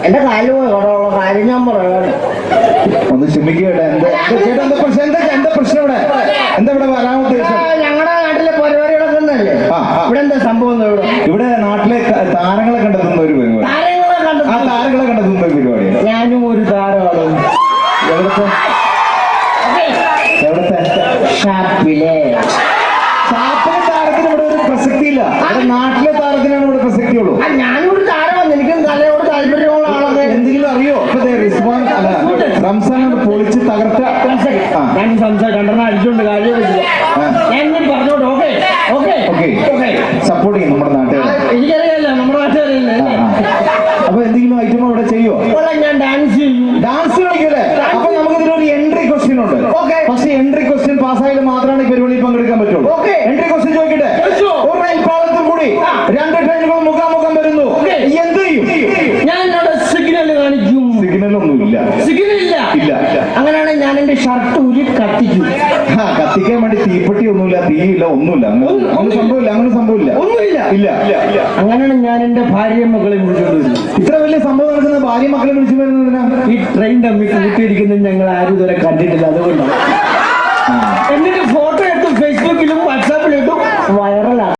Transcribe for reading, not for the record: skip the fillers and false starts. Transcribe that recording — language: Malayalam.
എന്റെ കാല് പോയി കടമുള്ള കാര്യം ഞാൻ പറയാം. ഒന്ന് ക്ഷമിക്കട്ടെ. എന്താ പ്രശ്നം ഇവിടെ? എന്താ ഇവിടെ വരാൻ ഉദ്ദേശം? ഞങ്ങളുടെ നാട്ടിലെ പരിപാടികളൊക്കെ ഒന്നല്ലേ ഇവിടെ എന്താ സംഭവം? ഇവിടെ നാട്ടിലെ താരങ്ങളെ കണ്ടെത്തുന്ന ഒരു പരിപാടി. താരങ്ങളെ കണ്ടെത്തുന്ന ഒരു പരിപാടിയാണ്. ഞാനും ഒരു താരമാണ്. എവിടത്തെ ഷാപ്പിലെ താരത്തിന് ഇവിടെ ഒരു പ്രസക്തിയില്ല. നാട്ടിലെ താരത്തിനാണ് ഇവിടെ പ്രസക്തിയുള്ളൂ. ഞാനൊരു താരമാണ്. എനിക്കും കലയോട് താല്പര്യമുള്ള ആളാണ്. എന്തെങ്കിലും അറിയോ? റിസ്വാൻ റംസാൻ പൊളിച്ച് തകർത്ത ഞാൻ സംസാരം രണ്ടെണ്ണം അടിച്ചുകൊണ്ട് കാര്യമില്ല. ഞാൻ പറഞ്ഞോട്ടെ. ഓക്കെ ഓക്കെ ഓക്കെ സപ്പോർട്ട് ചെയ്യും നമ്മുടെ നാട്ടുകാർ. എനിക്കറിയാലോ നമ്മുടെ നാട്ടുകാരല്ലേ. അപ്പൊ എന്തെങ്കിലും ഐറ്റം അവിടെ ചെയ്യോ? ഞാൻ ഡാൻസ് ചെയ്യും. ഡാൻസ് കളിക്കല്ലേ? അപ്പൊ നമുക്ക് ഇതിനൊരു എൻട്രി ക്വസ്റ്റ്യൻ ഉണ്ട്. പക്ഷെ എൻട്രി ക്വസ്റ്റ്യൻ പാസ്സായാലും മാത്രമാണ് ഈ പരിപാടിയിൽ പങ്കെടുക്കാൻ പറ്റുള്ളൂ. എൻട്രി ക്വസ്റ്റ്യൻ ചോദിക്കട്ടെ. ഒരു റെയിൽപാളത്തിൽ കൂടി 2 ട്രെയിനുകൾ മുഖാമുഖം വരുന്നു. എന്ത് ചെയ്യും? ഞാൻ സിഗ്നൽ കാണിക്കും. സിഗ്നലൊന്നുമില്ല. സിഗ്നലില്ല. ഇല്ല. അങ്ങനെയാണെങ്കിൽ ഞാൻ എന്റെ ഷർട്ട് ഊരി കത്തിക്കും. കത്തിക്കാൻ വേണ്ടി തീപ്പെട്ടി ഒന്നുമില്ല, തീയില്ല, ഒന്നുമില്ല. അങ്ങനെ സംഭവമില്ല. ഒന്നുമില്ല. ഇല്ല. അങ്ങനെയാണ് ഞാൻ എന്റെ ഭാര്യ മക്കളെ വിളിച്ചുകൊണ്ട് വരുന്നത്. ഇത്ര വലിയ സംഭവം നടക്കുന്ന ഭാര്യ മക്കളെ വിളിച്ചു വരുന്നതിനാ? ഈ ട്രെയിൻ തമ്മിൽ കൂട്ടിയിരിക്കുന്നത് ഞങ്ങൾ ആരും ഇതുവരെ കണ്ടിട്ടില്ല. അതുകൊണ്ടാണ്. എന്നിട്ട് ഫോട്ടോ എടുത്തും ഫേസ്ബുക്കിലും വാട്സാപ്പിലും ഇട്ടും വൈറലാണ്.